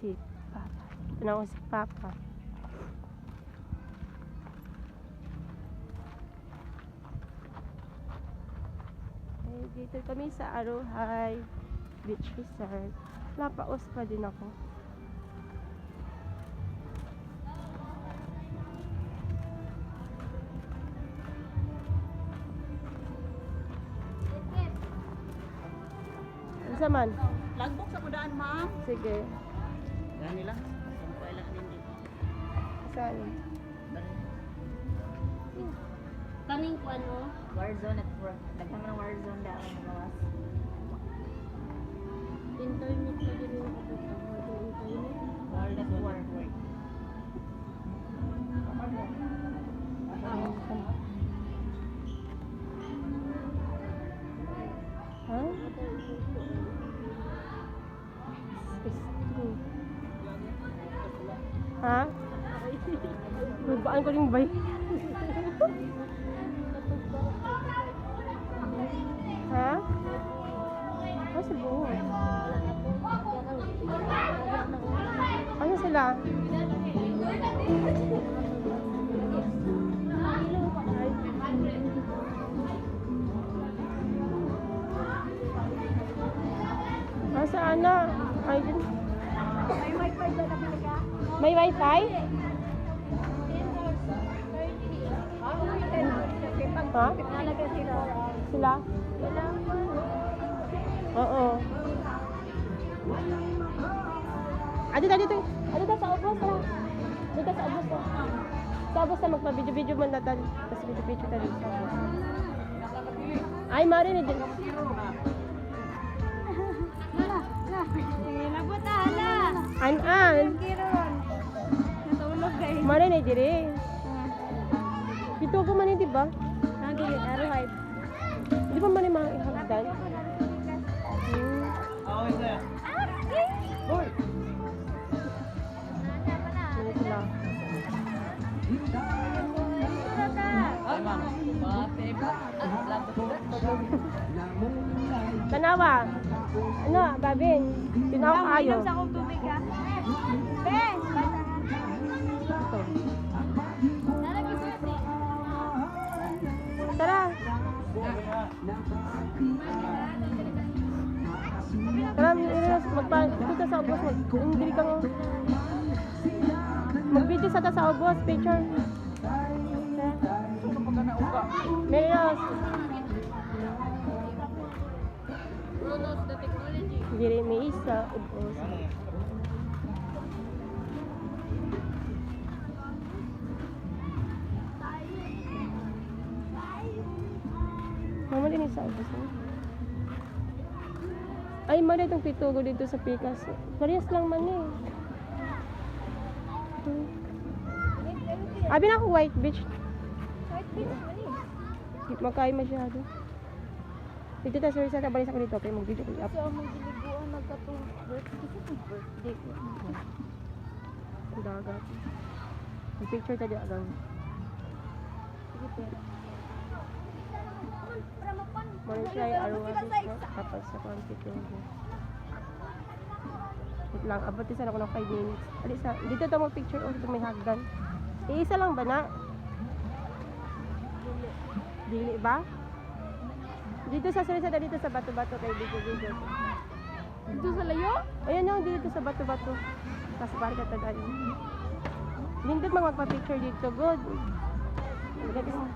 si Papa. Ito na ako si Papa. Ay, dito kami sa Aruhay Beach Resort. Lapaos pa din ako. Ano man? Lagbok sa kudaan, ma'am. Sige. Gani lang. Sampai lang din dito. Saan? Kaning ko ano? Warzone at work. Daghan ng Warzone daw ang gawas. Internet pa din yung nakapagod. Internet. World at work. Ha? True. Ha? Babaan ko rin bay. Ha? Ah, sa buhay. Ano sila? Ah, saan na? Ay, din. May wifi doon na talaga. May wifi? Ha? Nalagay sila. Sila? Oo. Dito, dito. Dito sa obos na. Dito sa obos na. Sa obos na magpa-video-video man natin. Tapos video-video tayo sa obos. Ay, Mari na din. Labot ala. An-an. Kiron. Natulog kay. Mari na dire. Dito ko man di ba? Dili Aruhay. Di ba man mga ihagdan? Oh, is there? Boy. Ano sila? Ay, ma'am. Tanawa. Ano, Babin? Tinawa kayo. Sa akong tubig ha. Be. Nalagi sa si. Tara. Tara, dito ka sa obos. Hindi kang mag-video sa ta sa obos. Picture. Meron. Runos the technology. Diri may isa. Obos. Mama din isa obos. Ay, mali itong pitugo dito sa Pikas. Parehas lang man eh. Abi na ako White Beach. White beach mali. Di makain masyado. Dito ta sorry sa tabalik ako dito kay mag-video ko up. So ang diliguan nagkatong birthday ko. Ang dagat. May picture tayo agad. Sige pero. Para mapan. Muna siya ay araw tapos sa pang-pitugo. Wait lang, abot isa na ako ng 5 minutes. Alisa, dito ta mo picture o dito may hagdan. Iisa lang ba na? Dili ba? Dito sa sulisada dito sa bato-bato kay video. Dito sa layo? Ayan o, dito sa bato-bato. Tapos parang katagal. Lindot mga magpa-picture dito. Good. Maganda mo.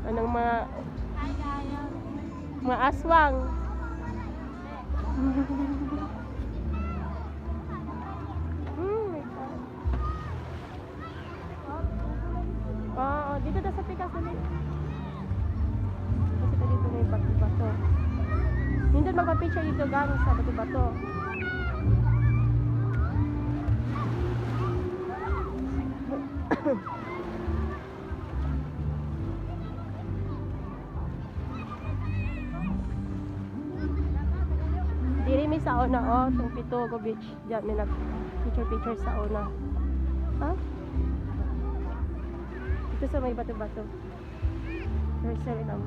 Anong mga aswang. Oo, dito na sa Pikas ulit. Kasi dito may bato-bato. Hindi magpa-picture dito gamit sa bato-bato. Diri mi sa una tong Pitugo Beach. Diyan may nag-picture sa una. Ha? Ito sa may bato-bato. Nursery lang.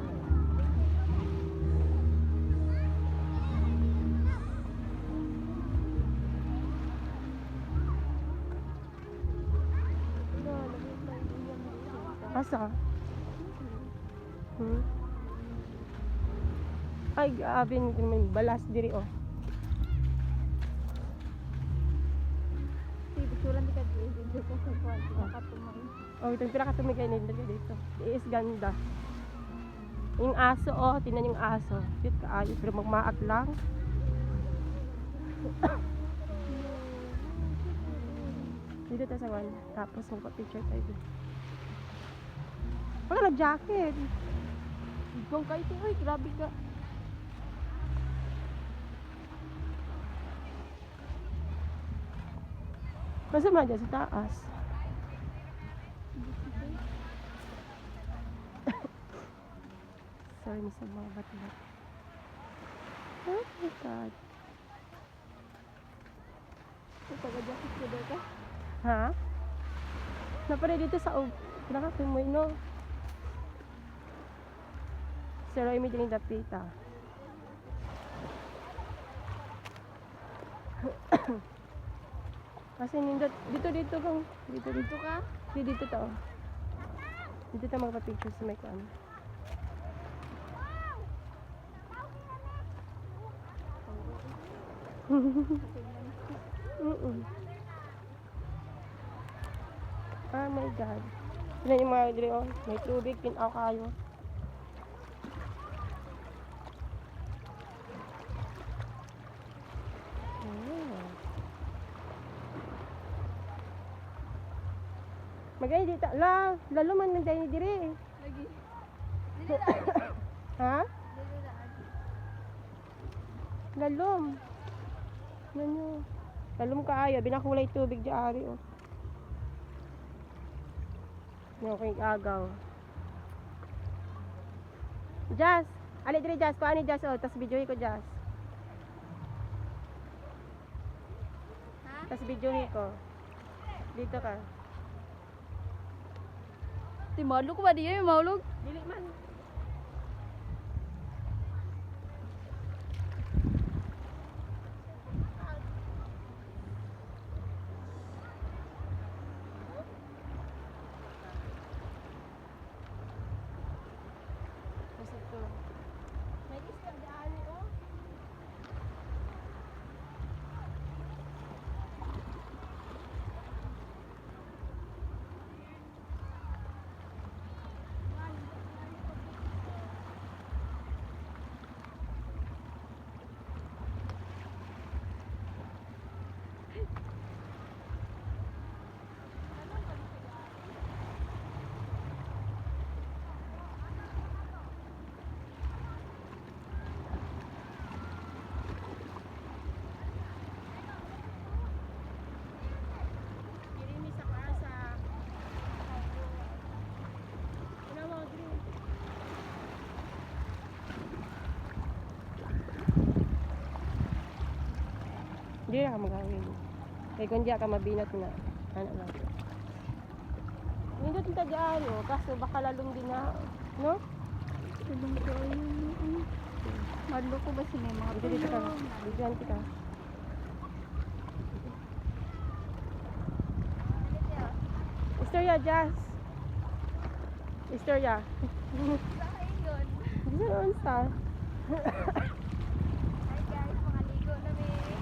Asa? Hmm? Ay, grabe naman balas diri oh. Si bisuran di ka video ko sa kwarto. Nakatumay. Oh, ito pila ka tumigay nila dito. Is ganda. Yung aso oh, tingnan yung aso. Cute kaayo pero magmaak lang. Dito tayo sa one. Tapos magpa-picture tayo dito. Wala nag-jacket. Ikaw kahit uy, grabe ka. Masama dyan sa taas. Sorry, sa mga bato-bato. Oh my God. Ito taga-jacket ko dito. Ha? Napare dito sa pinaka-tumoy, no? Sir Roy, may dining dapita. Kasi nindot, dito kang, dito ka? Dito to. Dito tayo magpa-picture sa may kwan. Oh my God. Tignan yung mga dito, oh. May tubig, pinaw kayo. Magay dito. Lalo man nang dahil diri. Lagi. Ha? Lalom. Nanyo. Lalom kaayo, binakulay tubig di ari oh. Yo kay agaw. Jazz, ali diri Jazz, kuha ni Jazz oh, tas videohi ko Jazz. Ha? Tas videohi ko. Dito ka. Ti maulog ko ba diya yung maulog? Dili man. Kasi ito. May isda daan oh. Kirimi sa kasa. Ano mo, green? Hindi na ka magawin. Kaya kung di ka mabinat na, ano lang. Hindi natin tagaan, no? Kaso baka lalong din na, no? Tulong ko yun. Madlo ko ba sila yung mga Dito ka, bigyan kita. Istorya, Jazz. Istorya. Saan yun? Hindi na naman sa. Ay guys, mga ligo na may.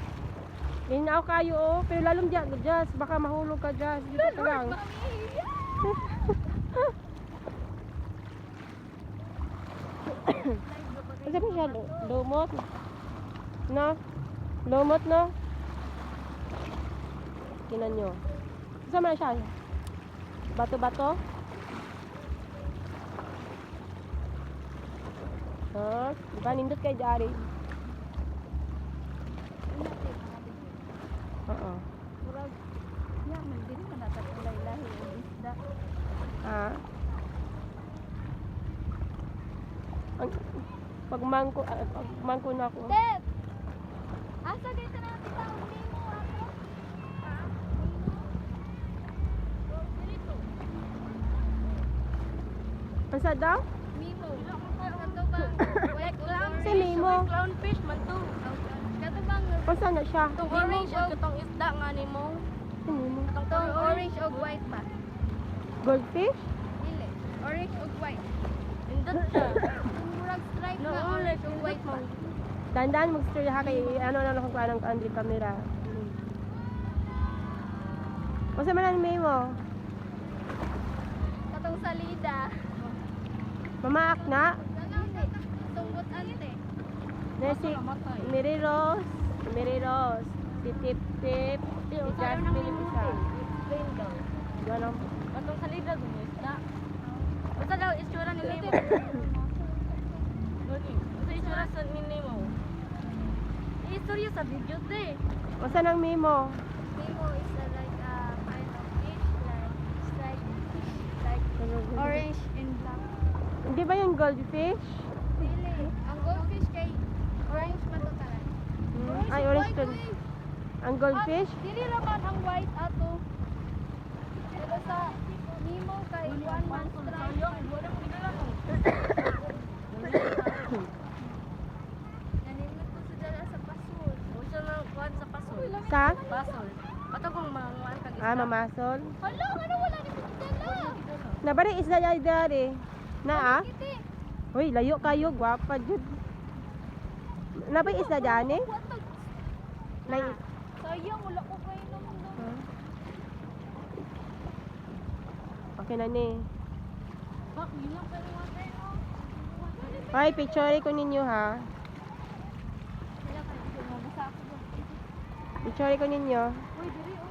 Inaw kayo, oh. Pero lalong dyan, Jazz. Baka mahulog ka, Jazz. Dito ka lang. Kasi mo siya, lumot. No? Lumot, no? Tinan nyo. Saan man siya? Bato-bato? Ha? Diba, nindot kay Jari. Oo. Murag, yan, hindi naman natatulay-lahi yung isda. Ha? Pagmangko na ako. Dad! Asa dito na ang tawag nimo ako? Ha? Dito. Ang sad daw? Mimo. Si Mimo. Clownfish man to. Kato bang Kung saan na siya? Itong Orange orange itong isda nga ni mo. Si Mimo. itong orange o white ba? Goldfish? Dili. Orange o white. Indot siya. Yung murag stripe No, na orange o indot white ba? man. Dandaan mag-story ha kay ano na lang kung paano ang Android camera. Kung saan man ang Mimo? Katong salida. Mamaak na? Dili. Tunggot ante. Na si Mary Rose. Mary Rose. Si Tip Tip. Si Jasmine isa. Explain daw. Ganun. Katong salida dun yung isda. Basta daw itsura ni Nemo. Basta itsura sa ni Nemo. Istorya sa video te. Kung saan ang Mimo? Nemo is like a kind of fish like striped fish like orange and black. Hindi ba yung goldfish? Dili. Ang goldfish kay orange man to tanan. Ay, orange to. Ang goldfish? Dili raman ang white ato. Pero sa Nemo kay one man stripe. Nanimot ko sa dala sa pasul. O siya na kuhan sa pasol. Sa? Pasol. Ato kung manguan kag isda. Ah, mamasol. Hala, ano wala ni mo dala? Nabari isla dyan dari. Na ah? Kiti. Uy, layo kayo. Gwapa jud. Nabay isla dyan eh? Watag. Nay. Sayang wala ko kayo naman daw. Okay na ni. Ha, yun lang pero water oh. Ay, picture ko ninyo ha. Wala ka dito mabasa ako. Picture ko ninyo. Uy, diri oh.